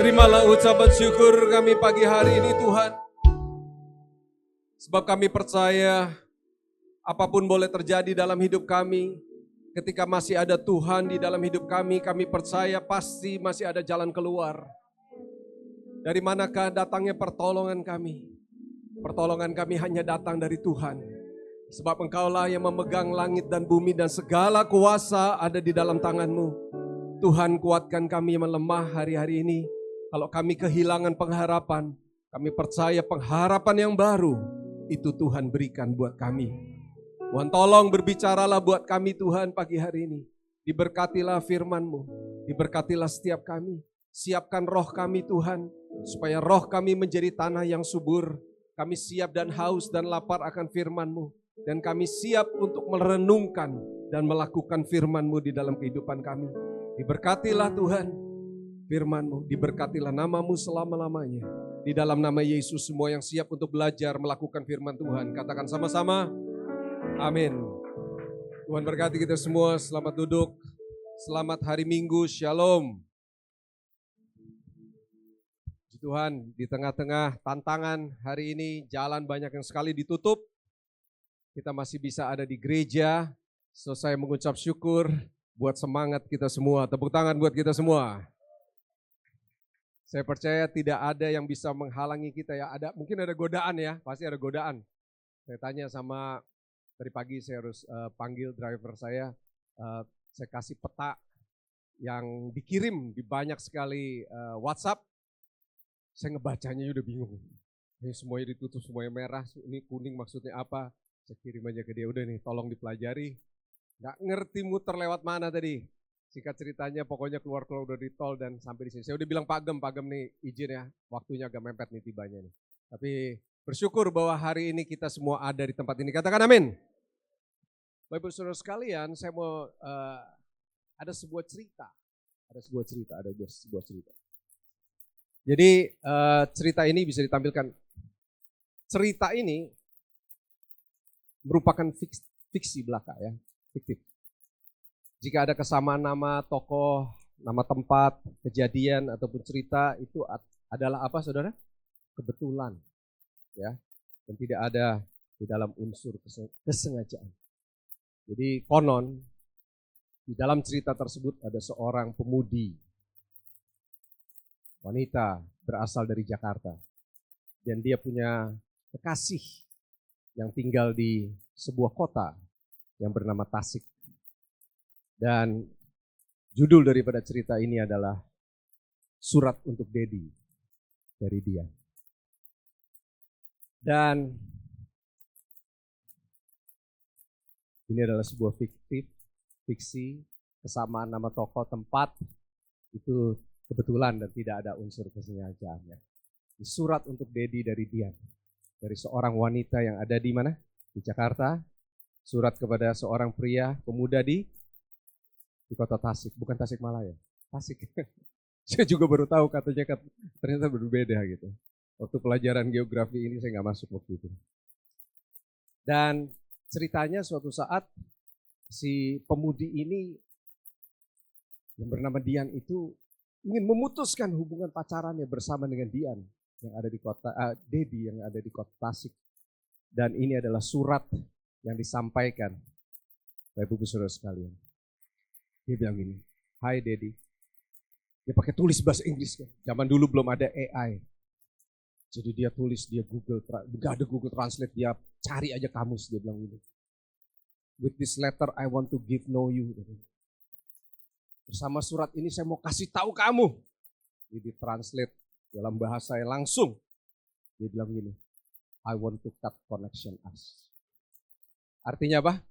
Terimalah ucapan syukur kami pagi hari ini Tuhan. Sebab kami percaya apapun boleh terjadi dalam hidup kami. Ketika masih ada Tuhan di dalam hidup kami percaya pasti masih ada jalan keluar. Dari manakah datangnya pertolongan kami? Pertolongan kami hanya datang dari Tuhan. Sebab Engkaulah yang memegang langit dan bumi dan segala kuasa ada di dalam tangan-Mu. Tuhan, kuatkan kami yang lemah hari-hari ini. Kalau kami kehilangan pengharapan, kami percaya pengharapan yang baru itu Tuhan berikan buat kami. Tuhan tolong berbicaralah buat kami Tuhan pagi hari ini. Diberkatilah firman-Mu, diberkatilah setiap kami. Siapkan roh kami Tuhan, supaya roh kami menjadi tanah yang subur. Kami siap dan haus dan lapar akan firman-Mu. Dan kami siap untuk merenungkan dan melakukan firman-Mu di dalam kehidupan kami. Diberkatilah Tuhan firman-Mu, diberkatilah nama-Mu selama-lamanya. Di dalam nama Yesus semua yang siap untuk belajar melakukan firman Tuhan. Katakan sama-sama, amin. Tuhan berkati kita semua, selamat duduk. Selamat hari Minggu, shalom. Tuhan, di tengah-tengah tantangan hari ini, jalan banyak yang sekali ditutup. Kita masih bisa ada di gereja, selesai mengucap syukur buat semangat kita semua. Tepuk tangan buat kita semua. Saya percaya tidak ada yang bisa menghalangi kita ya. Mungkin ada godaan ya, pasti ada godaan. Saya tanya sama, dari pagi saya harus panggil driver saya kasih peta yang dikirim di banyak sekali WhatsApp. Saya ngebacanya udah bingung. Ini semuanya ditutup, semuanya merah, ini kuning maksudnya apa? Saya kirim aja ke dia, udah nih tolong dipelajari. Gak ngerti muter lewat mana tadi. Singkat ceritanya pokoknya keluar-keluar udah di tol dan sampai di sini. Saya udah bilang Pak Gem nih izin ya, waktunya agak mepet nih tibanya nih. Tapi bersyukur bahwa hari ini kita semua ada di tempat ini. Katakan amin. Bapak saudara sekalian, saya mau ada sebuah cerita. Jadi cerita ini bisa ditampilkan. Cerita ini merupakan fiksi belaka ya, fiktif. Jika ada kesamaan nama tokoh, nama tempat, kejadian ataupun cerita itu adalah apa saudara? Kebetulan ya, dan tidak ada di dalam unsur kesengajaan. Jadi konon di dalam cerita tersebut ada seorang pemudi wanita berasal dari Jakarta dan dia punya kekasih yang tinggal di sebuah kota yang bernama Tasik. Dan judul daripada cerita ini adalah Surat untuk Dedi dari dia. Dan ini adalah sebuah fiksi, kesamaan nama tokoh, tempat, itu kebetulan dan tidak ada unsur kesengajaannya. Surat untuk Dedi dari Dian, dari seorang wanita yang ada di mana? Di Jakarta. Surat kepada seorang pria pemuda di kota Tasik, bukan Tasikmalaya, Tasik. Saya juga baru tahu katanya ternyata berbeda gitu. Waktu pelajaran geografi ini saya nggak masuk waktu itu. Dan ceritanya suatu saat si pemudi ini yang bernama Dian itu ingin memutuskan hubungan pacarannya bersama dengan Dian yang ada di kota Dedi yang ada di kota Tasik. Dan ini adalah surat yang disampaikan Bapak Ibu Saudara sekalian. Dia bilang gini, "Hai Dedi." Dia pakai tulis bahasa Inggris kan. Zaman dulu belum ada AI. Jadi dia tulis, dia gak ada Google Translate, dia cari aja kamus, dia bilang gini. "With this letter I want to give know you." Bersama surat ini saya mau kasih tahu kamu. Jadi translate dalam bahasa yang langsung. Dia bilang gini, "I want to cut connection us." Artinya apa?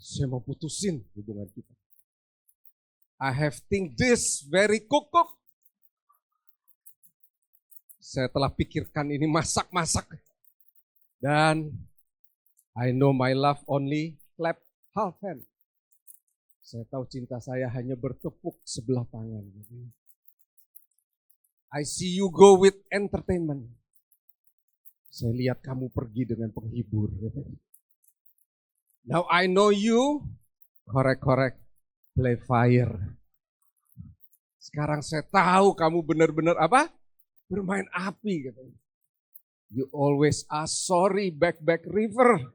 Saya mau putusin hubungan kita. I have think this very kukuk. Saya telah pikirkan ini masak-masak. Dan I know my love only clap half hand. Saya tahu cinta saya hanya bertepuk sebelah tangan. I see you go with entertainment. Saya lihat kamu pergi dengan penghibur. Now I know you, korek-korek, play fire. Sekarang saya tahu kamu benar-benar apa? Bermain api katanya. You always are sorry back river.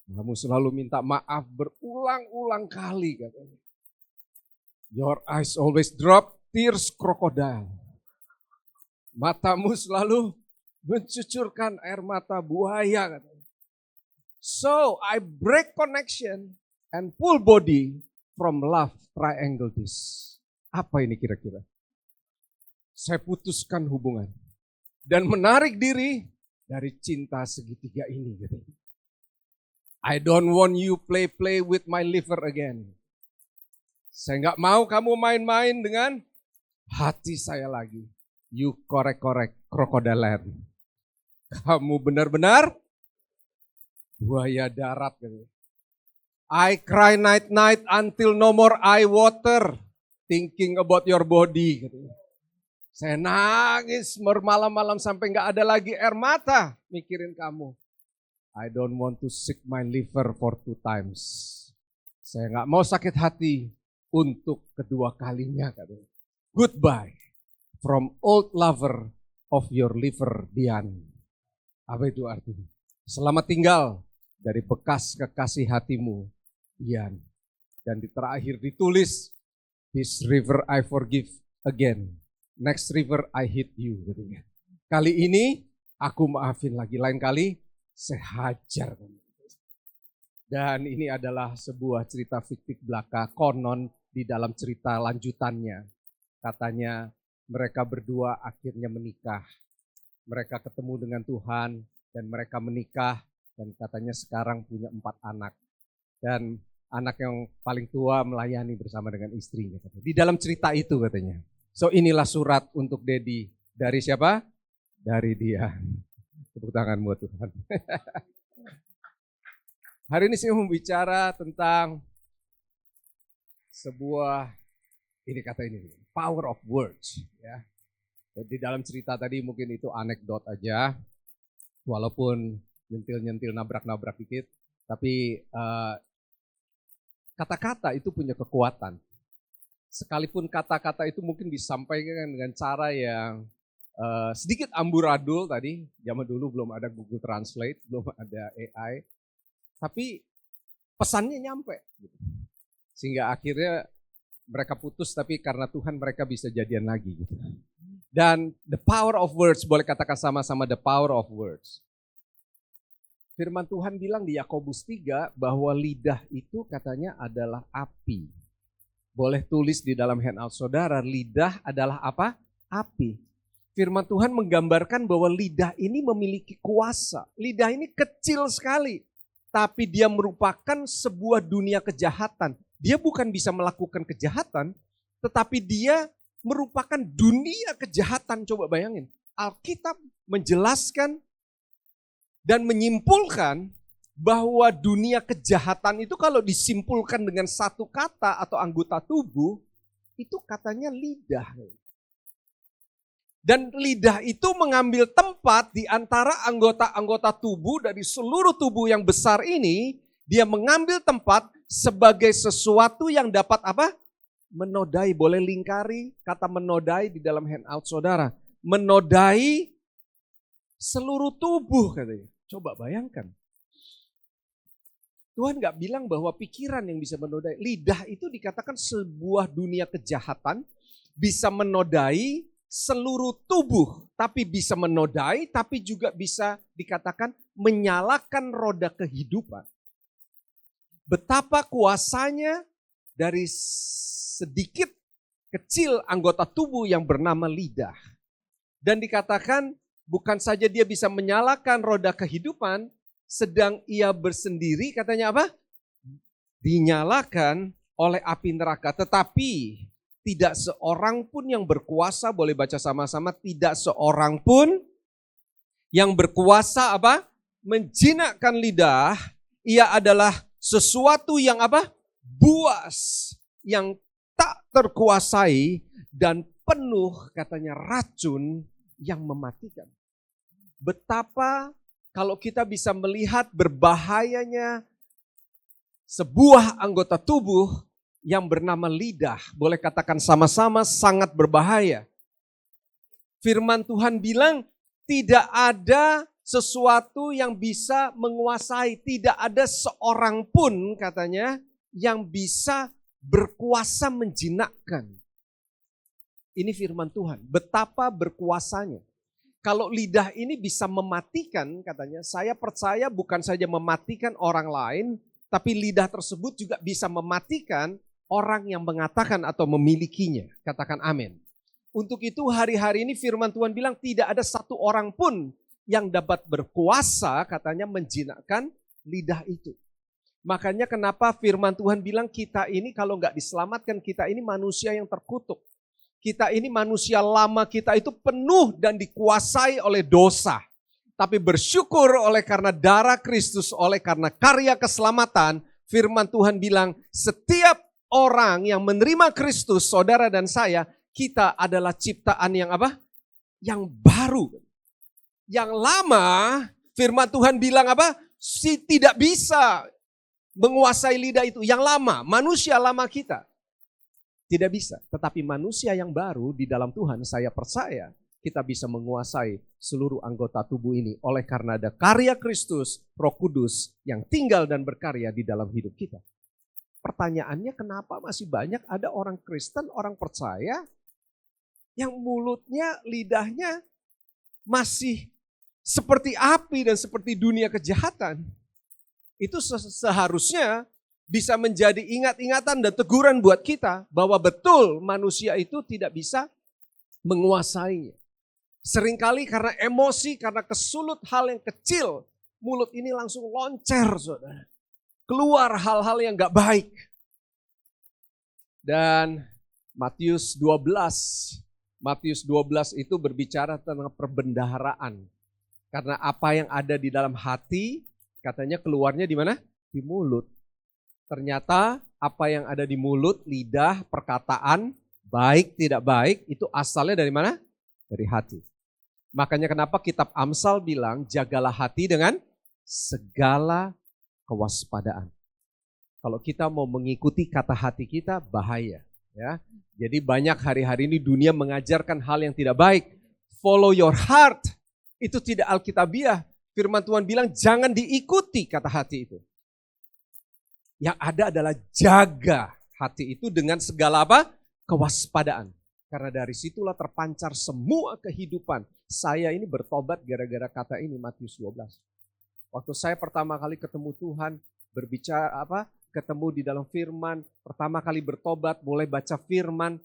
Kamu selalu minta maaf berulang-ulang kali katanya. Your eyes always drop tears crocodile. Matamu selalu mencucurkan air mata buaya katanya. So I break connection and pull body from love triangle this. Apa ini kira-kira? Saya putuskan hubungan dan menarik diri dari cinta segitiga ini. Katanya. I don't want you play with my liver again. Saya nggak mau kamu main-main dengan hati saya lagi. You korek-korek crocodile. Kamu benar-benar buaya darat. Gitu. I cry night until no more eye water. Thinking about your body. Gitu. Saya nangis malam-malam sampai gak ada lagi air mata mikirin kamu. I don't want to sick my liver for 2 times. Saya gak mau sakit hati untuk kedua kalinya. Katanya. Goodbye from old lover of your liver, Dian. Apa itu artinya? Selamat tinggal dari bekas kekasih hatimu, Dian. Dan di terakhir ditulis, this river I forgive again. Next river I hit you. Katanya. Kali ini aku maafin lagi. Lain kali saya hajar. Dan ini adalah sebuah cerita fiktif belaka. Konon di dalam cerita lanjutannya. Katanya mereka berdua akhirnya menikah. Mereka ketemu dengan Tuhan dan mereka menikah. Dan katanya sekarang punya 4 anak. Dan anak yang paling tua melayani bersama dengan istrinya. Di dalam cerita itu katanya. So inilah surat untuk Dedi. Dari siapa? Dari dia. Tepuk tangan buat Tuhan. Hari ini saya mau bicara tentang sebuah, ini kata ini, power of words. Ya. Di dalam cerita tadi mungkin itu anekdot aja. Walaupun nyentil-nyentil nabrak-nabrak dikit. Tapi kata-kata itu punya kekuatan. Sekalipun kata-kata itu mungkin disampaikan dengan cara yang sedikit amburadul tadi. Zaman dulu belum ada Google Translate, belum ada AI. Tapi pesannya nyampe. Sehingga akhirnya mereka putus tapi karena Tuhan mereka bisa jadian lagi. Dan the power of words, boleh katakan sama-sama the power of words. Firman Tuhan bilang di Yakobus 3 bahwa lidah itu katanya adalah api. Boleh tulis di dalam handout saudara, lidah adalah apa? Api. Firman Tuhan menggambarkan bahwa lidah ini memiliki kuasa. Lidah ini kecil sekali, tapi dia merupakan sebuah dunia kejahatan. Dia bukan bisa melakukan kejahatan, tetapi dia merupakan dunia kejahatan. Coba bayangin, Alkitab menjelaskan dan menyimpulkan bahwa dunia kejahatan itu kalau disimpulkan dengan satu kata atau anggota tubuh, itu katanya lidah. Dan lidah itu mengambil tempat di antara anggota-anggota tubuh dari seluruh tubuh yang besar ini, dia mengambil tempat sebagai sesuatu yang dapat apa? Menodai, boleh lingkari kata menodai di dalam handout saudara. Menodai seluruh tubuh katanya. Coba bayangkan. Tuhan gak bilang bahwa pikiran yang bisa menodai. Lidah itu dikatakan sebuah dunia kejahatan. Bisa menodai seluruh tubuh. Tapi bisa menodai, tapi juga bisa dikatakan menyalakan roda kehidupan. Betapa kuasanya dari sedikit kecil anggota tubuh yang bernama lidah. Dan dikatakan bukan saja dia bisa menyalakan roda kehidupan, sedang ia bersendiri katanya apa? Dinyalakan oleh api neraka. Tetapi tidak seorang pun yang berkuasa, boleh baca sama-sama, tidak seorang pun yang berkuasa apa? Menjinakkan lidah. Ia adalah sesuatu yang apa? Buas, yang tak terkuasai dan penuh katanya racun yang mematikan. Betapa kalau kita bisa melihat berbahayanya sebuah anggota tubuh yang bernama lidah. Boleh katakan sama-sama sangat berbahaya. Firman Tuhan bilang tidak ada sesuatu yang bisa menguasai. Tidak ada seorang pun katanya yang bisa berkuasa menjinakkan. Ini firman Tuhan. Betapa berkuasanya. Kalau lidah ini bisa mematikan katanya. Saya percaya bukan saja mematikan orang lain. Tapi lidah tersebut juga bisa mematikan orang yang mengatakan atau memilikinya. Katakan amin. Untuk itu hari-hari ini firman Tuhan bilang tidak ada satu orang pun yang dapat berkuasa katanya menjinakkan lidah itu. Makanya kenapa firman Tuhan bilang kita ini kalau nggak diselamatkan, kita ini manusia yang terkutuk. Kita ini manusia lama, kita itu penuh dan dikuasai oleh dosa. Tapi bersyukur oleh karena darah Kristus, oleh karena karya keselamatan, firman Tuhan bilang setiap orang yang menerima Kristus, saudara dan saya, kita adalah ciptaan yang apa? Yang baru. Yang lama, firman Tuhan bilang apa? Tidak bisa menguasai lidah itu. Yang lama, manusia lama kita. Tidak bisa. Tetapi manusia yang baru di dalam Tuhan, saya percaya kita bisa menguasai seluruh anggota tubuh ini. Oleh karena ada karya Kristus, Roh Kudus yang tinggal dan berkarya di dalam hidup kita. Pertanyaannya kenapa masih banyak ada orang Kristen, orang percaya yang mulutnya, lidahnya masih seperti api dan seperti dunia kejahatan. Itu seharusnya bisa menjadi ingat-ingatan dan teguran buat kita bahwa betul manusia itu tidak bisa menguasainya. Seringkali karena emosi, karena kesulut hal yang kecil, mulut ini langsung loncer, saudara. Keluar hal-hal yang gak baik. Dan Matius 12 itu berbicara tentang perbendaharaan. Karena apa yang ada di dalam hati, katanya keluarnya di mana? Di mulut. Ternyata apa yang ada di mulut, lidah, perkataan, baik tidak baik, itu asalnya dari mana? Dari hati. Makanya kenapa kitab Amsal bilang, jagalah hati dengan segala kewaspadaan. Kalau kita mau mengikuti kata hati kita, bahaya. Ya, jadi banyak hari-hari ini dunia mengajarkan hal yang tidak baik. Follow your heart. Itu tidak alkitabiah. Firman Tuhan bilang jangan diikuti kata hati itu. Yang ada adalah jaga hati itu dengan segala apa? Kewaspadaan. Karena dari situlah terpancar semua kehidupan. Saya ini bertobat gara-gara kata ini, Matius 12. Waktu saya pertama kali ketemu Tuhan, berbicara ketemu di dalam firman, pertama kali bertobat, mulai baca firman,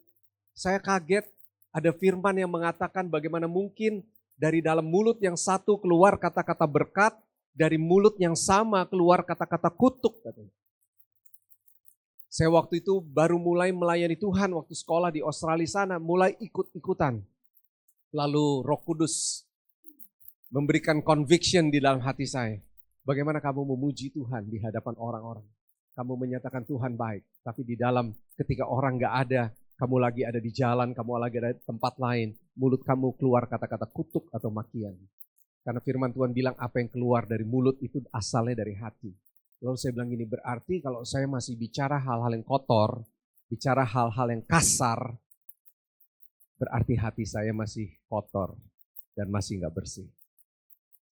saya kaget ada firman yang mengatakan bagaimana mungkin dari dalam mulut yang satu keluar kata-kata berkat, dari mulut yang sama keluar kata-kata kutuk. Saya waktu itu baru mulai melayani Tuhan waktu sekolah di Australia sana, mulai ikut-ikutan. Lalu Roh Kudus memberikan conviction di dalam hati saya. Bagaimana kamu memuji Tuhan di hadapan orang-orang. Kamu menyatakan Tuhan baik, tapi di dalam ketika orang gak ada, kamu lagi ada di jalan, kamu lagi ada di tempat lain, mulut kamu keluar kata-kata kutuk atau makian. Karena firman Tuhan bilang apa yang keluar dari mulut itu asalnya dari hati. Lalu saya bilang gini, berarti kalau saya masih bicara hal-hal yang kotor, bicara hal-hal yang kasar, berarti hati saya masih kotor dan masih gak bersih.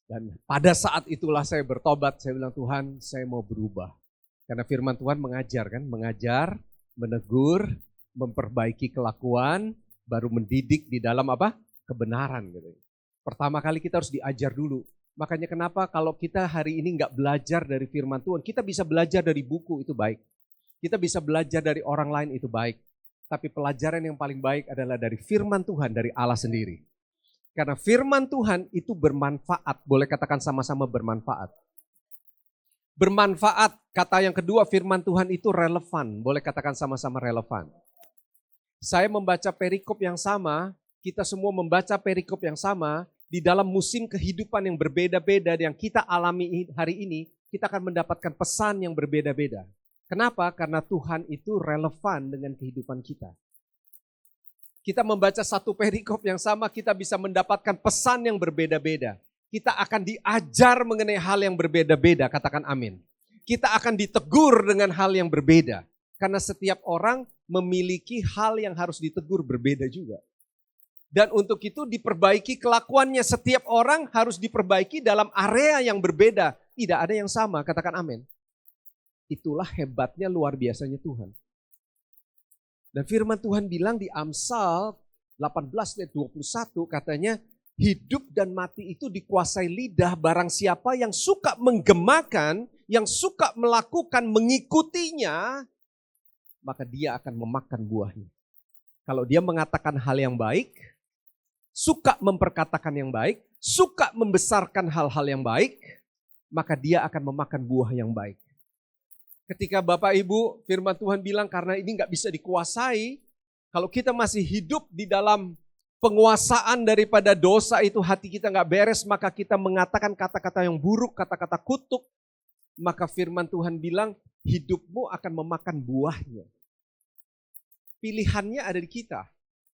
Dan pada saat itulah saya bertobat, saya bilang Tuhan saya mau berubah. Karena firman Tuhan mengajar kan, mengajar, menegur, memperbaiki kelakuan, baru mendidik di dalam apa? Kebenaran gitu. Pertama kali kita harus diajar dulu. Makanya kenapa kalau kita hari ini nggak belajar dari firman Tuhan, kita bisa belajar dari buku itu baik. Kita bisa belajar dari orang lain itu baik. Tapi pelajaran yang paling baik adalah dari firman Tuhan, dari Allah sendiri. Karena firman Tuhan itu bermanfaat, boleh katakan sama-sama bermanfaat. Bermanfaat, kata yang kedua firman Tuhan itu relevan, boleh katakan sama-sama relevan. Saya membaca perikop yang sama, kita semua membaca perikop yang sama, di dalam musim kehidupan yang berbeda-beda yang kita alami hari ini, kita akan mendapatkan pesan yang berbeda-beda. Kenapa? Karena Tuhan itu relevan dengan kehidupan kita. Kita membaca satu perikop yang sama, kita bisa mendapatkan pesan yang berbeda-beda. Kita akan diajar mengenai hal yang berbeda-beda, katakan amin. Kita akan ditegur dengan hal yang berbeda. Karena setiap orang memiliki hal yang harus ditegur berbeda juga. Dan untuk itu diperbaiki kelakuannya. Setiap orang harus diperbaiki dalam area yang berbeda. Tidak ada yang sama, katakan amin. Itulah hebatnya, luar biasanya Tuhan. Dan firman Tuhan bilang di Amsal 18 ayat 21 katanya, hidup dan mati itu dikuasai lidah. Barang siapa yang suka menggemakan, yang suka melakukan, mengikutinya, maka dia akan memakan buahnya. Kalau dia mengatakan hal yang baik, suka memperkatakan yang baik, suka membesarkan hal-hal yang baik, maka dia akan memakan buah yang baik. Ketika Bapak Ibu firman Tuhan bilang karena ini gak bisa dikuasai, kalau kita masih hidup di dalam penguasaan daripada dosa itu, hati kita gak beres, maka kita mengatakan kata-kata yang buruk, kata-kata kutuk, maka firman Tuhan bilang hidupmu akan memakan buahnya. Pilihannya ada di kita.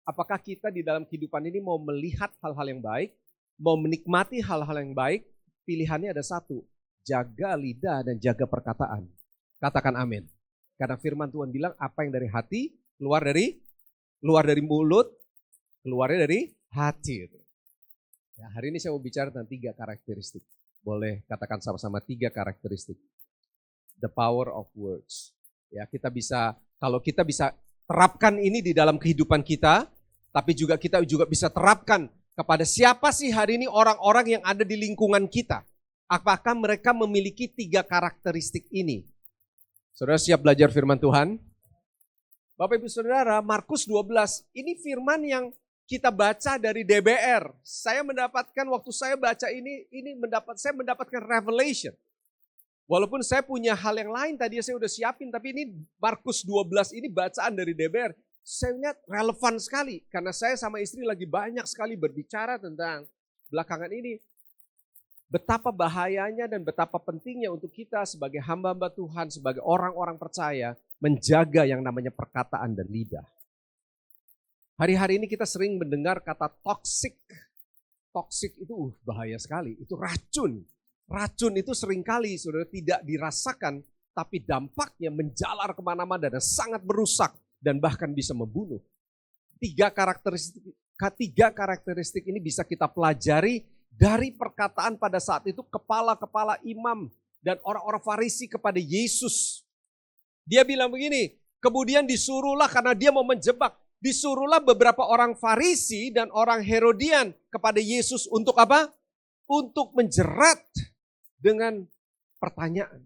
Apakah kita di dalam kehidupan ini mau melihat hal-hal yang baik, mau menikmati hal-hal yang baik? Pilihannya ada satu, jaga lidah dan jaga perkataan. Katakan amin. Karena firman Tuhan bilang apa yang dari hati, keluar dari mulut, keluarnya dari hati. Ya, hari ini saya mau bicara tentang 3 karakteristik. Boleh katakan sama-sama 3 karakteristik. The power of words. Ya, kalau kita bisa terapkan ini di dalam kehidupan kita, tapi juga kita bisa terapkan kepada siapa sih hari ini orang-orang yang ada di lingkungan kita. Apakah mereka memiliki 3 karakteristik ini? Saudara siap belajar firman Tuhan? Bapak Ibu Saudara, Markus 12, ini firman yang kita baca dari DBR. Saya mendapatkan, waktu saya baca saya mendapatkan revelation. Walaupun saya punya hal yang lain tadi saya udah siapin, tapi ini Markus 12 ini bacaan dari DBR. Saya lihat relevan sekali, karena saya sama istri lagi banyak sekali berbicara tentang belakangan ini. Betapa bahayanya dan betapa pentingnya untuk kita sebagai hamba-hamba Tuhan, sebagai orang-orang percaya, menjaga yang namanya perkataan dan lidah. Hari-hari ini kita sering mendengar kata toxic. Toxic itu bahaya sekali, itu racun. Racun itu seringkali saudara tidak dirasakan, tapi dampaknya menjalar kemana-mana dan sangat merusak dan bahkan bisa membunuh. 3 karakteristik ini bisa kita pelajari dari perkataan pada saat itu kepala-kepala imam dan orang-orang Farisi kepada Yesus. Dia bilang begini, kemudian disuruhlah karena dia mau menjebak, disuruhlah beberapa orang Farisi dan orang Herodian kepada Yesus untuk apa? Untuk menjerat dengan pertanyaan.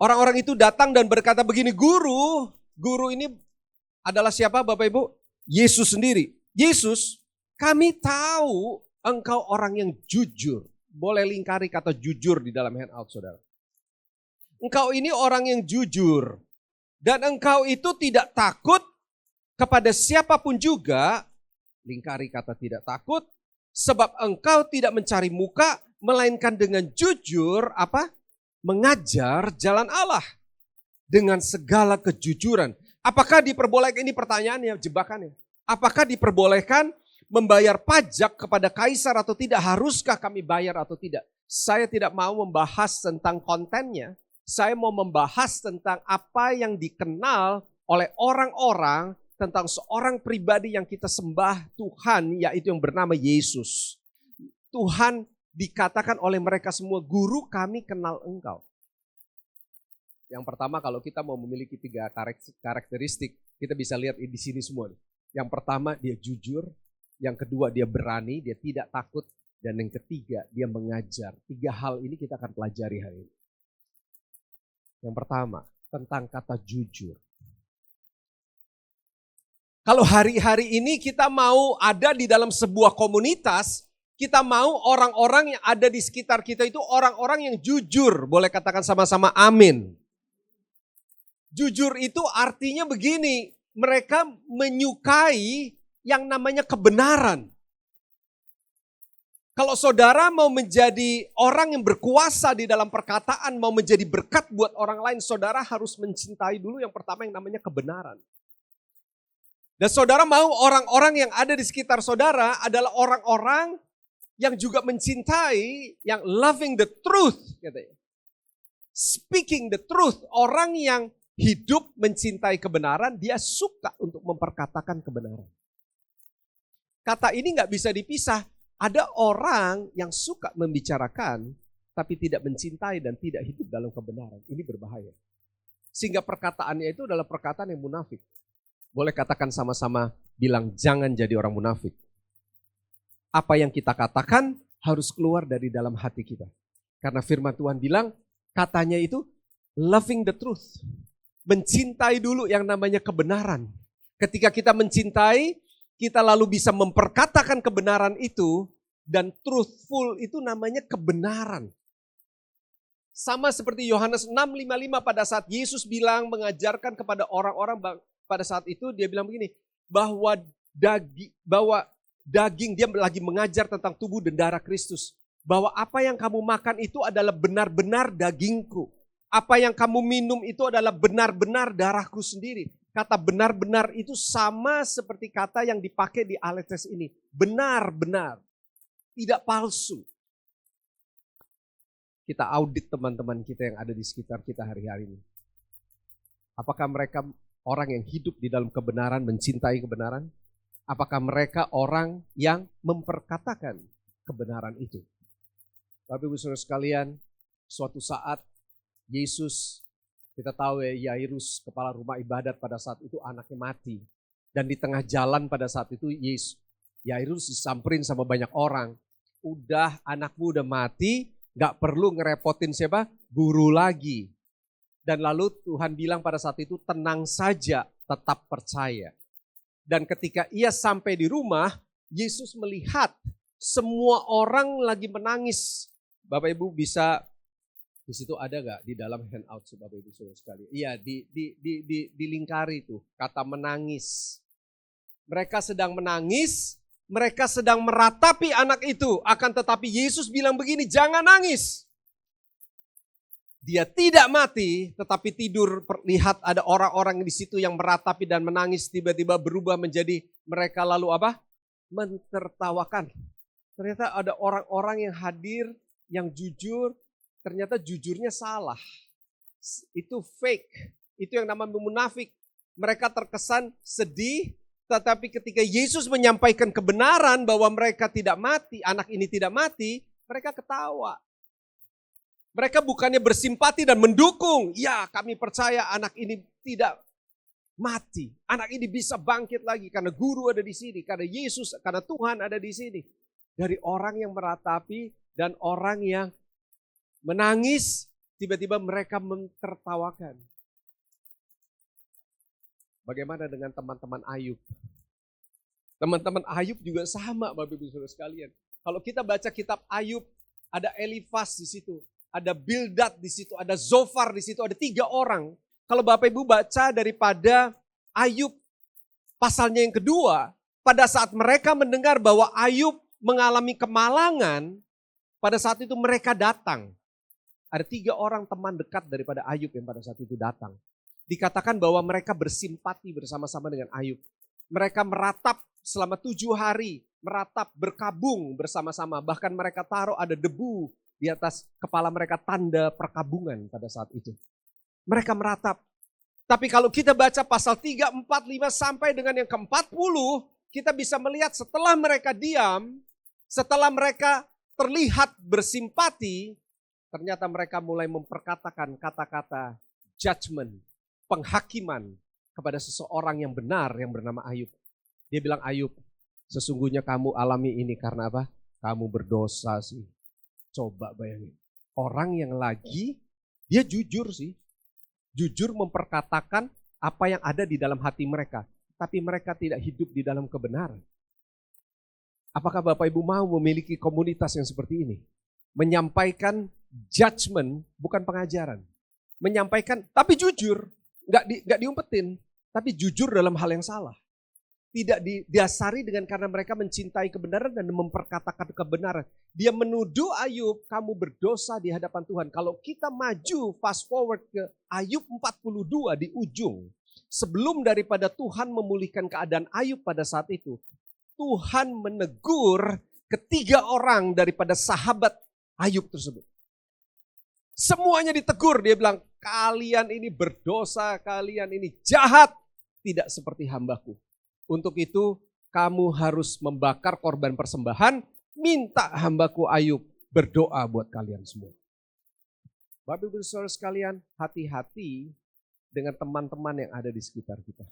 Orang-orang itu datang dan berkata begini, guru ini adalah siapa Bapak Ibu? Yesus sendiri. Yesus, kami tahu engkau orang yang jujur. Boleh lingkari kata jujur di dalam handout saudara. Engkau ini orang yang jujur. Dan engkau itu tidak takut kepada siapapun juga. Lingkari kata tidak takut. Sebab engkau tidak mencari muka, melainkan dengan jujur apa? Mengajar jalan Allah. Dengan segala kejujuran. Apakah diperbolehkan, ini pertanyaannya, jebakannya. Apakah diperbolehkan membayar pajak kepada kaisar atau tidak? Haruskah kami bayar atau tidak? Saya tidak mau membahas tentang kontennya. Saya mau membahas tentang apa yang dikenal oleh orang-orang tentang seorang pribadi yang kita sembah Tuhan, yaitu yang bernama Yesus. Tuhan dikatakan oleh mereka semua, guru kami kenal engkau. Yang pertama kalau kita mau memiliki 3 karakteristik, kita bisa lihat di sini semua. Yang pertama dia jujur, yang kedua dia berani, dia tidak takut, dan yang ketiga dia mengajar. 3 hal ini kita akan pelajari hari ini. Yang pertama tentang kata jujur. Kalau hari-hari ini kita mau ada di dalam sebuah komunitas, kita mau orang-orang yang ada di sekitar kita itu orang-orang yang jujur. Boleh katakan sama-sama amin. Jujur itu artinya begini, mereka menyukai yang namanya kebenaran. Kalau saudara mau menjadi orang yang berkuasa di dalam perkataan, mau menjadi berkat buat orang lain, saudara harus mencintai dulu yang pertama yang namanya kebenaran. Dan saudara mau orang-orang yang ada di sekitar saudara adalah orang-orang yang juga mencintai, yang loving the truth, katanya. Speaking the truth, orang yang hidup mencintai kebenaran, dia suka untuk memperkatakan kebenaran. Kata ini nggak bisa dipisah. Ada orang yang suka membicarakan, tapi tidak mencintai dan tidak hidup dalam kebenaran. Ini berbahaya. Sehingga perkataannya itu adalah perkataan yang munafik. Boleh katakan sama-sama, bilang jangan jadi orang munafik. Apa yang kita katakan harus keluar dari dalam hati kita. Karena firman Tuhan bilang, katanya itu loving the truth. Mencintai dulu yang namanya kebenaran. Ketika kita mencintai, kita lalu bisa memperkatakan kebenaran itu, dan truthful itu namanya kebenaran. Sama seperti Yohanes 6:55 pada saat Yesus bilang mengajarkan kepada orang-orang pada saat itu, dia bilang begini, bahwa daging, dia lagi mengajar tentang tubuh dan darah Kristus. Bahwa apa yang kamu makan itu adalah benar-benar dagingku. Apa yang kamu minum itu adalah benar-benar darahku sendiri. Kata benar-benar itu sama seperti kata yang dipakai di Aletes ini. Benar-benar, tidak palsu. Kita audit teman-teman kita yang ada di sekitar kita hari-hari ini. Apakah mereka orang yang hidup di dalam kebenaran, mencintai kebenaran? Apakah mereka orang yang memperkatakan kebenaran itu? Bapak Ibu Saudara sekalian, suatu saat Yesus, kita tahu ya, Yairus kepala rumah ibadat pada saat itu anaknya mati. Dan di tengah jalan pada saat itu Yairus disamperin sama banyak orang. Udah anakmu udah mati, gak perlu ngerepotin siapa? Guru lagi. Dan lalu Tuhan bilang pada saat itu, tenang saja, tetap percaya. Dan ketika ia sampai di rumah, Yesus melihat semua orang lagi menangis. Bapak Ibu bisa, di situ ada gak di dalam handout Bapak Ibu Saudara sekalian? Iya, dilingkari itu kata menangis. Mereka sedang menangis, mereka sedang meratapi anak itu. Akan tetapi Yesus bilang begini, jangan nangis. Dia tidak mati, tetapi tidur. Lihat ada orang-orang di situ yang meratapi dan menangis, tiba-tiba berubah menjadi mereka lalu apa? Mentertawakan. Ternyata ada orang-orang yang hadir, yang jujur, ternyata jujurnya salah. Itu fake, itu yang namanya munafik. Mereka terkesan sedih, tetapi ketika Yesus menyampaikan kebenaran bahwa mereka tidak mati, anak ini tidak mati, mereka ketawa. Mereka bukannya bersimpati dan mendukung. Ya, kami percaya anak ini tidak mati. Anak ini bisa bangkit lagi karena guru ada di sini, karena Yesus, karena Tuhan ada di sini. Dari orang yang meratapi dan orang yang menangis, tiba-tiba mereka mentertawakan. Bagaimana dengan teman-teman Ayub? Teman-teman Ayub juga sama, Bapak Ibu Saudara sekalian. Kalau kita baca kitab Ayub, ada Elifas di situ, ada Bildad di situ, ada Zofar di situ, ada 3 orang. Kalau Bapak Ibu baca daripada Ayub pasalnya yang kedua, pada saat mereka mendengar bahwa Ayub mengalami kemalangan, pada saat itu mereka datang. Ada 3 orang teman dekat daripada Ayub yang pada saat itu datang. Dikatakan bahwa mereka bersimpati bersama-sama dengan Ayub. Mereka meratap selama 7 hari, meratap berkabung bersama-sama. Bahkan mereka taruh ada debu di atas kepala mereka, tanda perkabungan pada saat itu. Mereka meratap. Tapi kalau kita baca pasal 3, 4, 5 sampai dengan yang ke-40, kita bisa melihat setelah mereka diam, setelah mereka terlihat bersimpati, ternyata mereka mulai memperkatakan kata-kata judgment, penghakiman kepada seseorang yang benar yang bernama Ayub. Dia bilang, Ayub, sesungguhnya kamu alami ini karena apa? Kamu berdosa sih. Coba bayangin. Orang yang lagi, dia jujur sih. Jujur memperkatakan apa yang ada di dalam hati mereka. Tapi mereka tidak hidup di dalam kebenaran. Apakah Bapak Ibu mau memiliki komunitas yang seperti ini? Menyampaikan judgment, bukan pengajaran. Menyampaikan, tapi jujur. Nggak diumpetin, tapi jujur dalam hal yang salah. Tidak didasari dengan karena mereka mencintai kebenaran dan memperkatakan kebenaran. Dia menuduh Ayub, kamu berdosa di hadapan Tuhan. Kalau kita maju fast forward ke Ayub 42 di ujung. Sebelum daripada Tuhan memulihkan keadaan Ayub pada saat itu. Tuhan menegur ketiga orang daripada sahabat Ayub tersebut. Semuanya ditegur, dia bilang, kalian ini berdosa, kalian ini jahat, tidak seperti hambaku. Untuk itu kamu harus membakar korban persembahan, minta hambaku Ayub berdoa buat kalian semua. Bapak Ibu Saudara sekalian, hati-hati dengan teman-teman yang ada di sekitar kita.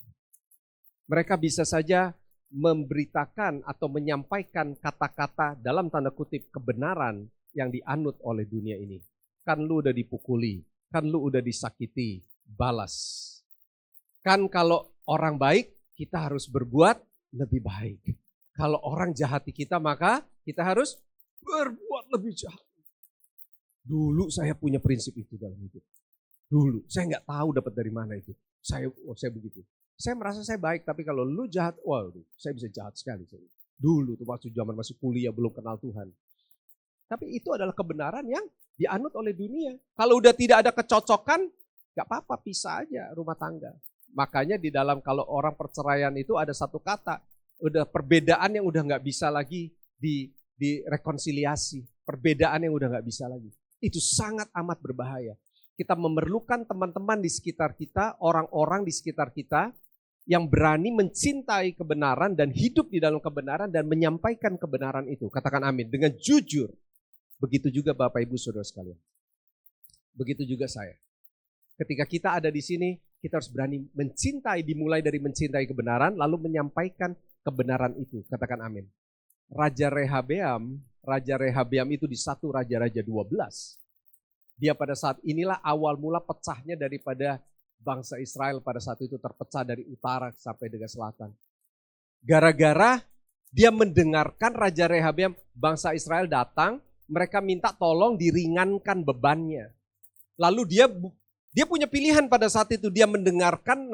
Mereka bisa saja memberitakan atau menyampaikan kata-kata dalam tanda kutip kebenaran yang dianut oleh dunia ini. Kan lu udah dipukuli, kan lu udah disakiti, balas. Kan kalau orang baik, kita harus berbuat lebih baik. Kalau orang jahati kita, maka kita harus berbuat lebih jahat. Dulu saya punya prinsip itu dalam hidup. Dulu, saya nggak tahu dapat dari mana itu. Saya begitu. Saya merasa saya baik, tapi kalau lu jahat, waduh, saya bisa jahat sekali. Dulu tuh waktu zaman masih kuliah, belum kenal Tuhan. Tapi itu adalah kebenaran yang dianut oleh dunia. Kalau udah tidak ada kecocokan, gak apa-apa, pisah aja rumah tangga. Makanya di dalam kalau orang perceraian itu ada satu kata, udah perbedaan yang udah gak bisa lagi direkonsiliasi. Perbedaan yang udah gak bisa lagi. Itu sangat amat berbahaya. Kita memerlukan teman-teman di sekitar kita, orang-orang di sekitar kita, yang berani mencintai kebenaran dan hidup di dalam kebenaran dan menyampaikan kebenaran itu. Katakan amin, dengan jujur. Begitu juga Bapak Ibu Saudara sekalian. Begitu juga saya. Ketika kita ada di sini, kita harus berani mencintai, dimulai dari mencintai kebenaran, lalu menyampaikan kebenaran itu. Katakan amin. Raja Rehabeam itu di 1 Raja-Raja 12. Dia pada saat inilah awal mula pecahnya daripada bangsa Israel pada saat itu terpecah dari utara sampai dengan selatan. Gara-gara dia mendengarkan Raja Rehabeam, bangsa Israel datang, mereka minta tolong diringankan bebannya. Lalu dia punya pilihan pada saat itu, dia mendengarkan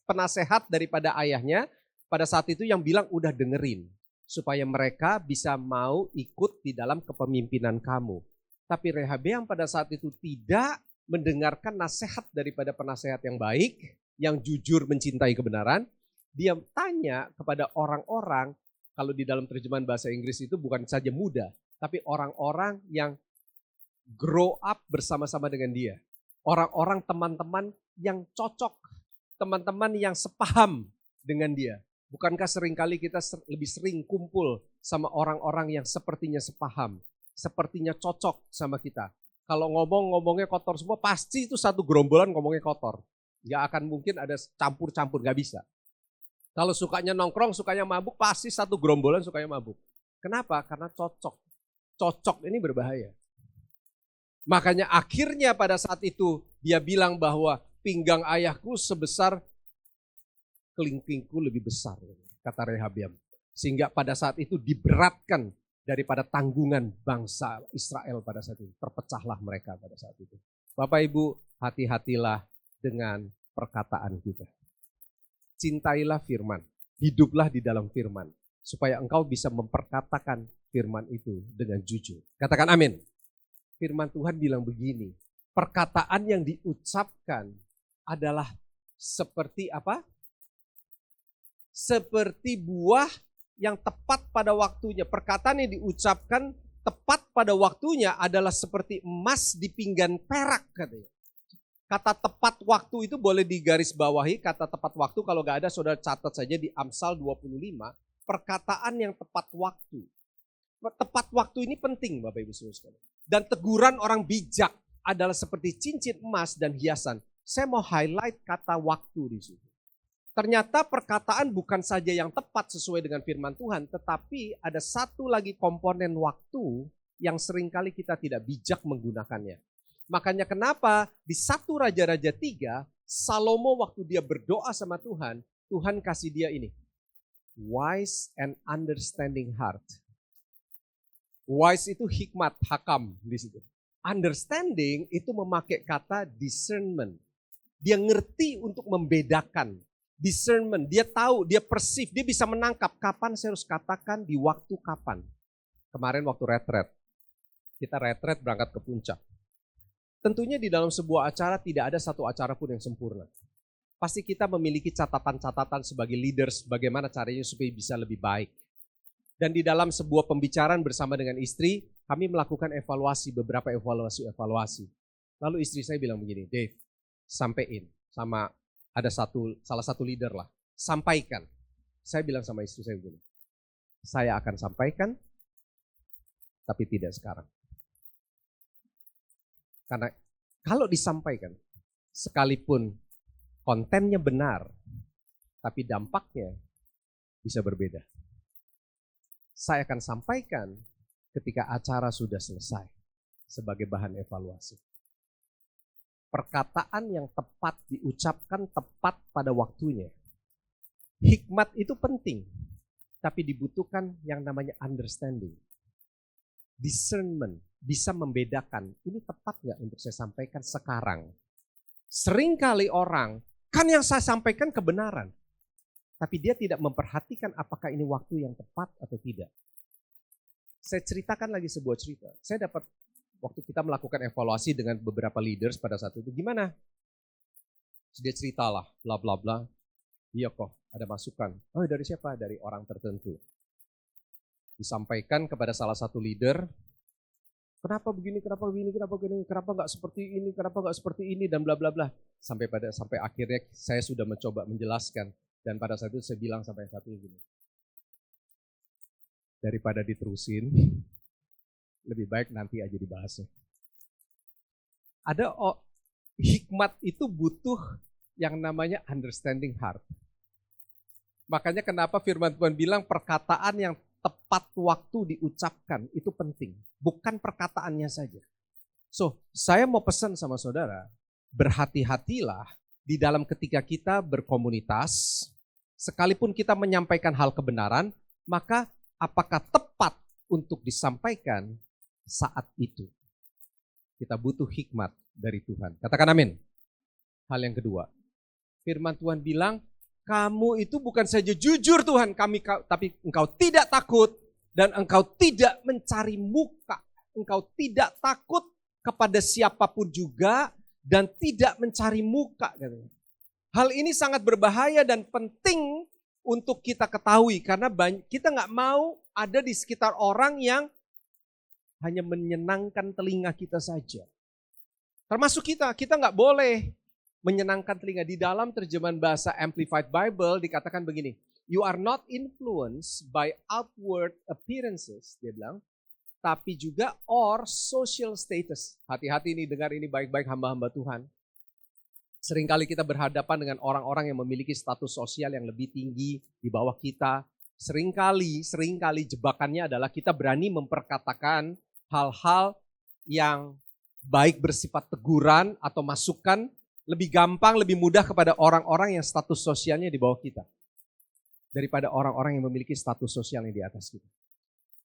penasehat daripada ayahnya pada saat itu yang bilang udah dengerin. Supaya mereka bisa mau ikut di dalam kepemimpinan kamu. Tapi Rehabeam pada saat itu tidak mendengarkan nasihat daripada penasehat yang baik, yang jujur mencintai kebenaran. Dia tanya kepada orang-orang, kalau di dalam terjemahan bahasa Inggris itu bukan saja muda, tapi orang-orang yang grow up bersama-sama dengan dia. Orang-orang teman-teman yang cocok, teman-teman yang sepaham dengan dia. Bukankah seringkali kita lebih sering kumpul sama orang-orang yang sepertinya sepaham, sepertinya cocok sama kita. Kalau ngomongnya kotor semua, pasti itu satu gerombolan ngomongnya kotor. Gak akan mungkin ada campur-campur, gak bisa. Kalau sukanya nongkrong, sukanya mabuk, pasti satu gerombolan sukanya mabuk. Kenapa? Karena cocok. Cocok ini berbahaya. Makanya akhirnya pada saat itu dia bilang bahwa pinggang ayahku sebesar kelingkingku lebih besar, kata Rehabeam. Sehingga pada saat itu diberatkan daripada tanggungan bangsa Israel pada saat itu. Terpecahlah mereka pada saat itu. Bapak Ibu, hati-hatilah dengan perkataan kita. Cintailah firman, hiduplah di dalam firman. Supaya engkau bisa memperkatakan firman itu dengan jujur. Katakan amin. Firman Tuhan bilang begini, perkataan yang diucapkan adalah seperti apa? Seperti buah yang tepat pada waktunya. Perkataan yang diucapkan tepat pada waktunya adalah seperti emas di pinggan perak katanya. Kata tepat waktu itu boleh digarisbawahi, kata tepat waktu kalau gak ada saudara catat saja di Amsal 25, perkataan yang tepat waktu. Tepat waktu ini penting Bapak Ibu Saudara sekalian. Dan teguran orang bijak adalah seperti cincin emas dan hiasan. Saya mau highlight kata waktu di situ. Ternyata perkataan bukan saja yang tepat sesuai dengan firman Tuhan, tetapi ada satu lagi komponen waktu yang seringkali kita tidak bijak menggunakannya. Makanya kenapa di 1 Raja-Raja 3, Salomo waktu dia berdoa sama Tuhan, Tuhan kasih dia ini, wise and understanding heart. Wise itu hikmat, hakam di situ. Understanding itu memakai kata discernment. Dia ngerti untuk membedakan. Discernment, dia tahu, dia perceive, dia bisa menangkap kapan saya harus katakan di waktu kapan. Kemarin waktu retret, kita retret berangkat ke puncak. Tentunya di dalam sebuah acara tidak ada satu acara pun yang sempurna. Pasti kita memiliki catatan-catatan sebagai leaders bagaimana caranya supaya bisa lebih baik. Dan di dalam sebuah pembicaraan bersama dengan istri, kami melakukan evaluasi, beberapa evaluasi. Lalu istri saya bilang begini, Dave, sampein sama salah satu leader lah, sampaikan. Saya bilang sama istri saya begini, saya akan sampaikan, tapi tidak sekarang. Karena kalau disampaikan, sekalipun kontennya benar, tapi dampaknya bisa berbeda. Saya akan sampaikan ketika acara sudah selesai sebagai bahan evaluasi. Perkataan yang tepat diucapkan tepat pada waktunya. Hikmat itu penting, tapi dibutuhkan yang namanya understanding. Discernment, bisa membedakan, ini tepat nggak untuk saya sampaikan sekarang. Seringkali orang, kan yang saya sampaikan kebenaran, tapi dia tidak memperhatikan apakah ini waktu yang tepat atau tidak. Saya ceritakan lagi sebuah cerita. Saya dapat waktu kita melakukan evaluasi dengan beberapa leaders pada saat itu, gimana? Dia ceritalah, bla bla bla. Iya kok, ada masukan. Oh, dari siapa? Dari orang tertentu. Disampaikan kepada salah satu leader, kenapa begini, kenapa begini, kenapa begini, kenapa nggak seperti ini, kenapa nggak seperti ini, dan bla bla bla. Sampai akhirnya saya sudah mencoba menjelaskan, dan pada saat itu saya bilang sampai satu gini, daripada diterusin, lebih baik nanti aja dibahasnya. Hikmat itu butuh yang namanya understanding heart. Makanya kenapa firman Tuhan bilang perkataan yang tepat waktu diucapkan itu penting. Bukan perkataannya saja. So, saya mau pesan sama saudara, berhati-hatilah di dalam ketika kita berkomunitas, sekalipun kita menyampaikan hal kebenaran, maka apakah tepat untuk disampaikan saat itu? Kita butuh hikmat dari Tuhan. Katakan amin. Hal yang kedua, firman Tuhan bilang, kamu itu bukan saja jujur Tuhan, tapi engkau tidak takut dan engkau tidak mencari muka. Engkau tidak takut kepada siapapun juga dan tidak mencari muka. Hal ini sangat berbahaya dan penting untuk kita ketahui karena kita nggak mau ada di sekitar orang yang hanya menyenangkan telinga kita saja. Termasuk kita nggak boleh menyenangkan telinga. Di dalam terjemahan bahasa Amplified Bible dikatakan begini, you are not influenced by outward appearances, dia bilang, tapi juga or social status. Hati-hati nih, dengar ini baik-baik hamba-hamba Tuhan. Seringkali kita berhadapan dengan orang-orang yang memiliki status sosial yang lebih tinggi di bawah kita. Seringkali jebakannya adalah kita berani memperkatakan hal-hal yang baik bersifat teguran atau masukan lebih gampang, lebih mudah kepada orang-orang yang status sosialnya di bawah kita daripada orang-orang yang memiliki status sosial yang di atas kita.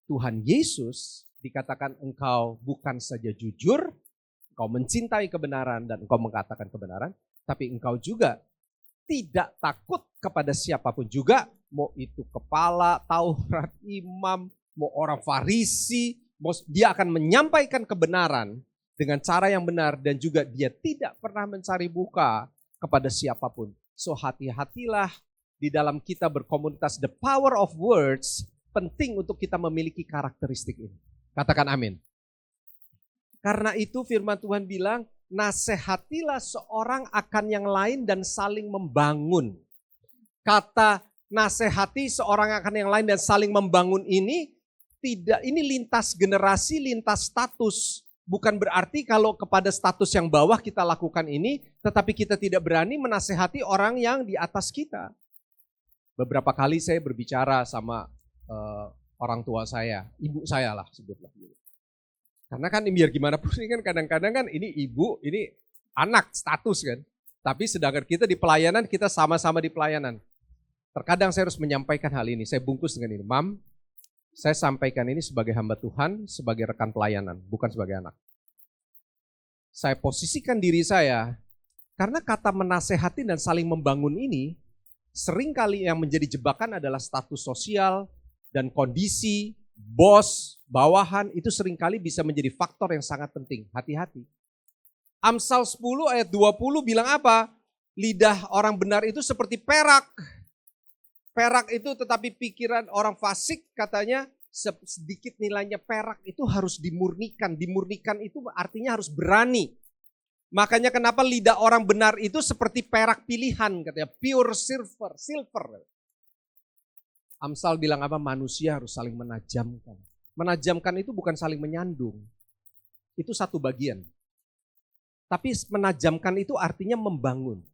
Tuhan Yesus dikatakan engkau bukan saja jujur, engkau mencintai kebenaran dan engkau mengatakan kebenaran, tapi engkau juga tidak takut kepada siapapun juga, mau itu kepala, Taurat, imam, mau orang Farisi, dia akan menyampaikan kebenaran dengan cara yang benar dan juga dia tidak pernah mencari muka kepada siapapun. So hati-hatilah di dalam kita berkomunitas, the power of words penting untuk kita memiliki karakteristik ini. Katakan amin. Karena itu firman Tuhan bilang, nasihatilah seorang akan yang lain dan saling membangun. Kata nasihati seorang akan yang lain dan saling membangun ini lintas generasi, lintas status. Bukan berarti kalau kepada status yang bawah kita lakukan ini, tetapi kita tidak berani menasehati orang yang di atas kita. Beberapa kali saya berbicara sama orang tua saya, ibu saya lah sebutlah. Karena kan biar gimana pun ini kan kadang-kadang kan ini ibu, ini anak status kan. Tapi sedangkan kita di pelayanan, kita sama-sama di pelayanan. Terkadang saya harus menyampaikan hal ini, saya bungkus dengan ini, Mam, saya sampaikan ini sebagai hamba Tuhan, sebagai rekan pelayanan, bukan sebagai anak. Saya posisikan diri saya, karena kata menasehati dan saling membangun ini, seringkali yang menjadi jebakan adalah status sosial dan kondisi, bos, bawahan, itu seringkali bisa menjadi faktor yang sangat penting. Hati-hati. Amsal 10 ayat 20 bilang apa? Lidah orang benar itu seperti perak. Perak itu tetapi pikiran orang fasik katanya sedikit nilainya perak itu harus dimurnikan. Dimurnikan itu artinya harus berani. Makanya kenapa lidah orang benar itu seperti perak pilihan katanya, pure silver. Amsal bilang apa? Manusia harus saling menajamkan. Menajamkan itu bukan saling menyandung. Itu satu bagian. Tapi menajamkan itu artinya membangun.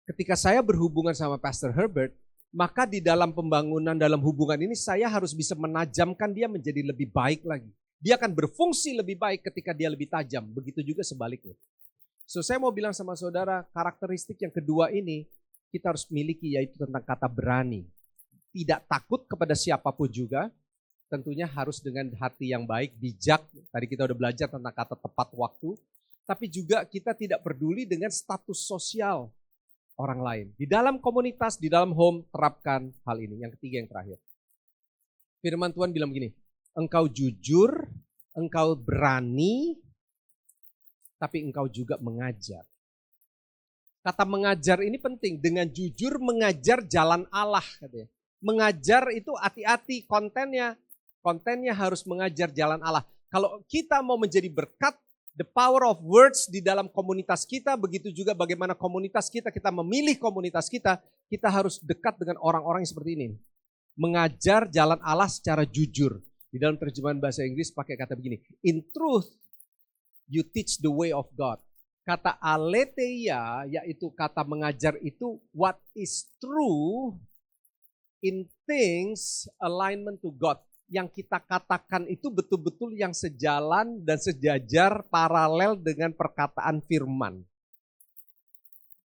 Ketika saya berhubungan sama Pastor Herbert, maka di dalam pembangunan dalam hubungan ini saya harus bisa menajamkan dia menjadi lebih baik lagi. Dia akan berfungsi lebih baik ketika dia lebih tajam. Begitu juga sebaliknya. So saya mau bilang sama saudara, karakteristik yang kedua ini kita harus miliki, yaitu tentang kata berani. Tidak takut kepada siapapun juga, tentunya harus dengan hati yang baik, bijak. Tadi kita udah belajar tentang kata tepat waktu. Tapi juga kita tidak peduli dengan status sosial orang lain. Di dalam komunitas, di dalam home, terapkan hal ini. Yang ketiga, yang terakhir. Firman Tuhan bilang begini, engkau jujur, engkau berani, tapi engkau juga mengajar. Kata mengajar ini penting, dengan jujur mengajar jalan Allah katanya. Mengajar itu hati-hati kontennya harus mengajar jalan Allah. Kalau kita mau menjadi berkat, the power of words di dalam komunitas kita, begitu juga bagaimana komunitas kita memilih komunitas kita harus dekat dengan orang-orang yang seperti ini. Mengajar jalan Allah secara jujur. Di dalam terjemahan bahasa Inggris pakai kata begini, in truth you teach the way of God. Kata aletheia, yaitu kata mengajar itu what is true in things alignment to God. Yang kita katakan itu betul-betul yang sejalan dan sejajar paralel dengan perkataan firman.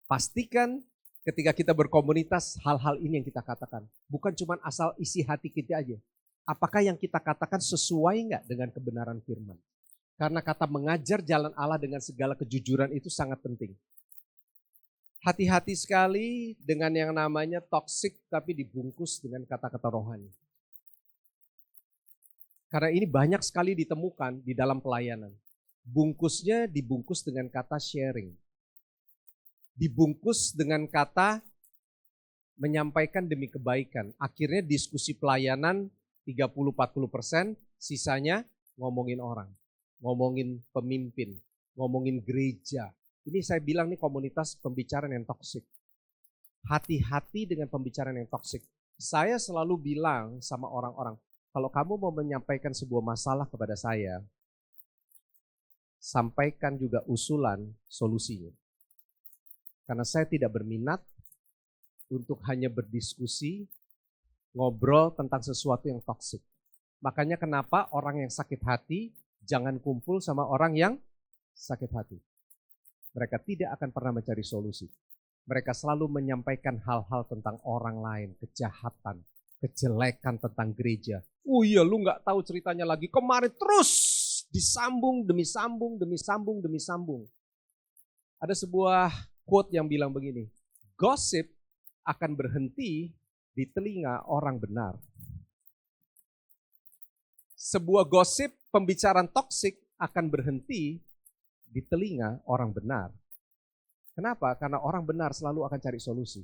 Pastikan ketika kita berkomunitas hal-hal ini yang kita katakan. Bukan cuma asal isi hati kita aja. Apakah yang kita katakan sesuai enggak dengan kebenaran firman? Karena kata mengajar jalan Allah dengan segala kejujuran itu sangat penting. Hati-hati sekali dengan yang namanya toksik tapi dibungkus dengan kata-kata rohani. Karena ini banyak sekali ditemukan di dalam pelayanan. Bungkusnya dibungkus dengan kata sharing. Dibungkus dengan kata menyampaikan demi kebaikan. Akhirnya diskusi pelayanan 30-40%, sisanya ngomongin orang. Ngomongin pemimpin, ngomongin gereja. Ini saya bilang nih komunitas pembicaraan yang toksik. Hati-hati dengan pembicaraan yang toksik. Saya selalu bilang sama orang-orang, kalau kamu mau menyampaikan sebuah masalah kepada saya, sampaikan juga usulan solusinya. Karena saya tidak berminat untuk hanya berdiskusi, ngobrol tentang sesuatu yang toksik. Makanya kenapa orang yang sakit hati jangan kumpul sama orang yang sakit hati. Mereka tidak akan pernah mencari solusi. Mereka selalu menyampaikan hal-hal tentang orang lain, kejahatan, kejelekan tentang gereja. Oh iya, lu gak tahu ceritanya lagi. Kemarin terus disambung demi sambung, demi sambung, demi sambung. Ada sebuah quote yang bilang begini, gosip akan berhenti di telinga orang benar. Sebuah gosip, pembicaraan toksik akan berhenti di telinga orang benar. Kenapa? Karena orang benar selalu akan cari solusi.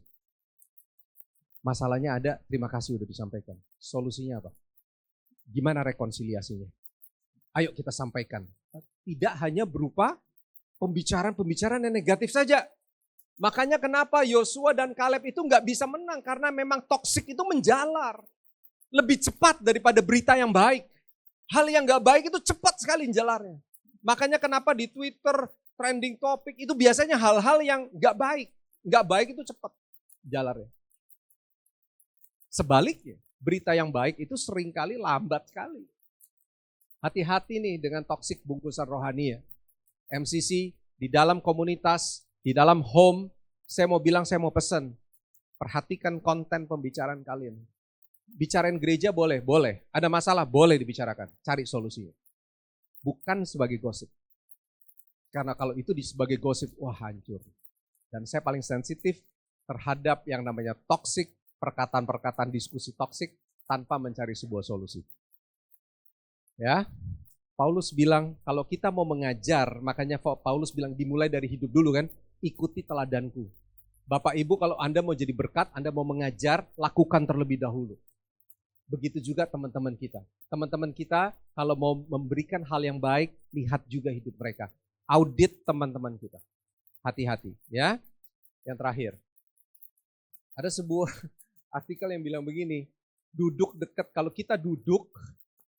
Masalahnya ada, terima kasih udah disampaikan. Solusinya apa? Gimana rekonsiliasinya? Ayo kita sampaikan. Tidak hanya berupa pembicaraan-pembicaraan yang negatif saja. Makanya kenapa Yosua dan Kaleb itu nggak bisa menang, karena memang toksik itu menjalar. Lebih cepat daripada berita yang baik. Hal yang nggak baik itu cepat sekali menjalarnya. Makanya kenapa di Twitter trending topik itu biasanya hal-hal yang nggak baik. Nggak baik itu cepat jalarnya. Sebaliknya, berita yang baik itu seringkali lambat sekali. Hati-hati nih dengan toksik bungkusan rohani ya. MCC di dalam komunitas, di dalam home, saya mau pesan. Perhatikan konten pembicaraan kalian. Bicarain gereja boleh. Ada masalah boleh dibicarakan. Cari solusinya. Bukan sebagai gosip. Karena kalau itu sebagai gosip, wah hancur. Dan saya paling sensitif terhadap yang namanya toksik, perkataan-perkataan diskusi toksik tanpa mencari sebuah solusi. Ya, Paulus bilang kalau kita mau mengajar, makanya Paulus bilang dimulai dari hidup dulu kan, ikuti teladanku. Bapak Ibu kalau Anda mau jadi berkat, Anda mau mengajar, lakukan terlebih dahulu. Begitu juga teman-teman kita. Teman-teman kita kalau mau memberikan hal yang baik, lihat juga hidup mereka. Audit teman-teman kita. hati-hati ya. Yang terakhir, ada sebuah artikel yang bilang begini, duduk dekat, kalau kita duduk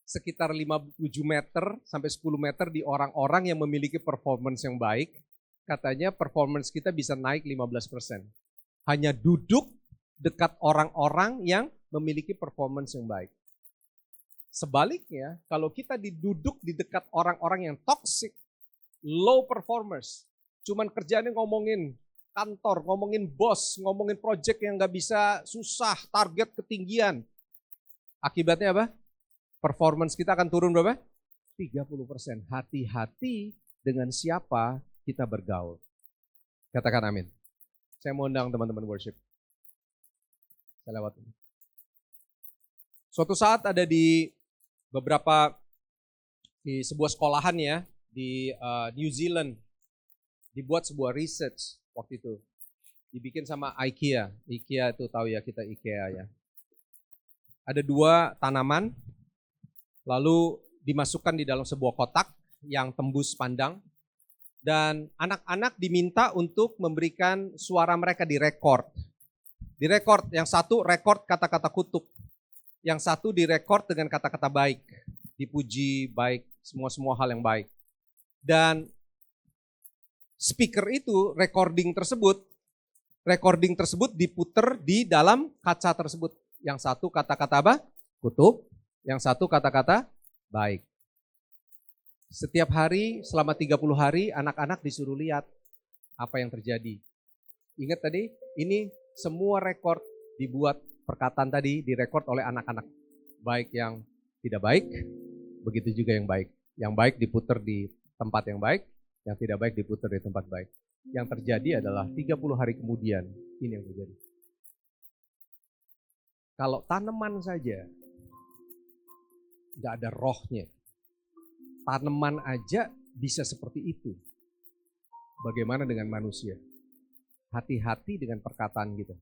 sekitar 5-7 meter sampai 10 meter di orang-orang yang memiliki performance yang baik, katanya performance kita bisa naik 15%. Hanya duduk dekat orang-orang yang memiliki performance yang baik. Sebaliknya, kalau kita duduk di dekat orang-orang yang toxic, low performers, cuman kerjaannya ngomongin kantor, ngomongin bos, ngomongin project yang gak bisa, susah, target ketinggian. Akibatnya apa? Performance kita akan turun berapa? 30%. Hati-hati dengan siapa kita bergaul. Katakan amin. Saya mau undang teman-teman worship. Saya lewat ini. Suatu saat ada di sebuah sekolahan ya, di New Zealand, dibuat sebuah research waktu itu. Dibikin sama IKEA. IKEA itu tahu ya, kita IKEA ya. Ada 2 tanaman, lalu dimasukkan di dalam sebuah kotak yang tembus pandang, dan anak-anak diminta untuk memberikan suara mereka direkord. Direkord, yang satu rekord kata-kata kutuk, yang satu direkord dengan kata-kata baik, dipuji, baik, semua hal yang baik. Dan speaker itu, recording tersebut diputer di dalam kaca tersebut. Yang satu kata-kata apa? Kutuk. Yang satu kata-kata baik. Setiap hari selama 30 hari anak-anak disuruh lihat apa yang terjadi. Ingat tadi, ini semua rekor dibuat, perkataan tadi direkord oleh anak-anak. Baik yang tidak baik, begitu juga yang baik. Yang baik diputer di tempat yang baik, yang tidak baik diputer di tempat baik. Yang terjadi adalah 30 hari kemudian, ini yang terjadi. Kalau tanaman saja nggak ada rohnya, tanaman aja bisa seperti itu. Bagaimana dengan manusia? Hati-hati dengan perkataan kita.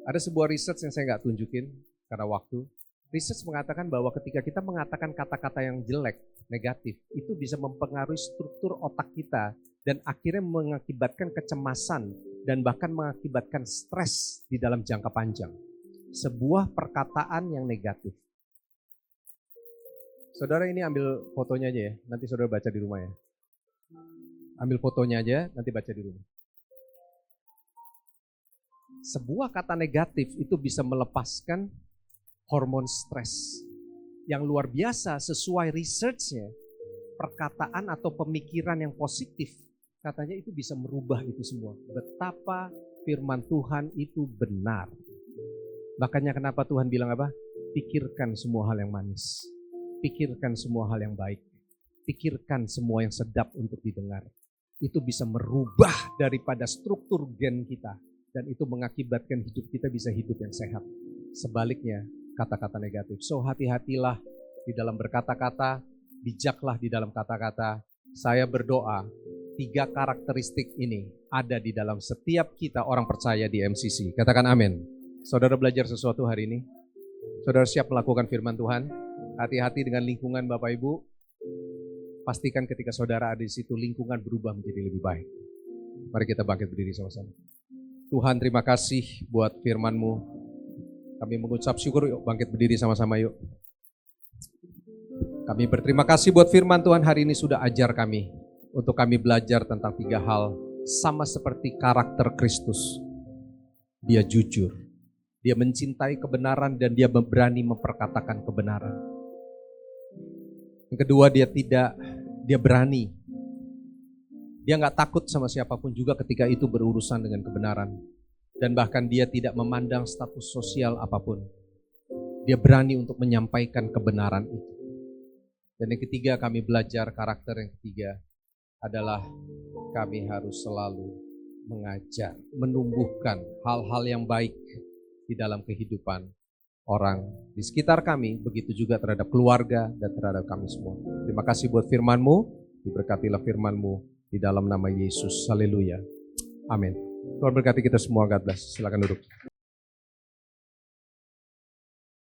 Ada sebuah research yang saya nggak tunjukin karena waktu. Research mengatakan bahwa ketika kita mengatakan kata-kata yang jelek, negatif, itu bisa mempengaruhi struktur otak kita dan akhirnya mengakibatkan kecemasan dan bahkan mengakibatkan stres di dalam jangka panjang. Sebuah perkataan yang negatif. Saudara ini ambil fotonya aja ya, nanti saudara baca di rumah ya. Ambil fotonya aja, nanti baca di rumah. Sebuah kata negatif itu bisa melepaskan hormon stres yang luar biasa. Sesuai research-nya, perkataan atau pemikiran yang positif katanya itu bisa merubah itu semua. Betapa firman Tuhan itu benar. Makanya kenapa Tuhan bilang apa? Pikirkan semua hal yang manis. Pikirkan semua hal yang baik. Pikirkan semua yang sedap untuk didengar. Itu bisa merubah daripada struktur gen kita. Dan itu mengakibatkan hidup kita bisa hidup yang sehat. Sebaliknya, kata-kata negatif. So hati-hatilah di dalam berkata-kata, bijaklah di dalam kata-kata. Saya berdoa, 3 karakteristik ini ada di dalam setiap kita orang percaya di MCC. Katakan amin. Saudara belajar sesuatu hari ini? Saudara siap melakukan firman Tuhan? Hati-hati dengan lingkungan Bapak Ibu. Pastikan ketika saudara ada di situ, lingkungan berubah menjadi lebih baik. Mari kita bangkit berdiri sama-sama. Tuhan, terima kasih buat firman-Mu. Kami mengucap syukur, yuk bangkit berdiri sama-sama yuk. Kami berterima kasih buat firman Tuhan hari ini sudah ajar kami. Untuk kami belajar tentang 3 hal. Sama seperti karakter Kristus. Dia jujur. Dia mencintai kebenaran dan dia berani memperkatakan kebenaran. Yang kedua, dia berani. Dia nggak takut sama siapapun juga ketika itu berurusan dengan kebenaran. Dan bahkan dia tidak memandang status sosial apapun. Dia berani untuk menyampaikan kebenaran itu. Dan yang ketiga, kami belajar karakter yang ketiga adalah kami harus selalu mengajar, menumbuhkan hal-hal yang baik di dalam kehidupan orang di sekitar kami, begitu juga terhadap keluarga dan terhadap kami semua. Terima kasih buat firman-Mu, diberkatilah firman-Mu di dalam nama Yesus. Haleluya. Amin. Tuhan berkati kita semua. God bless. Silakan duduk.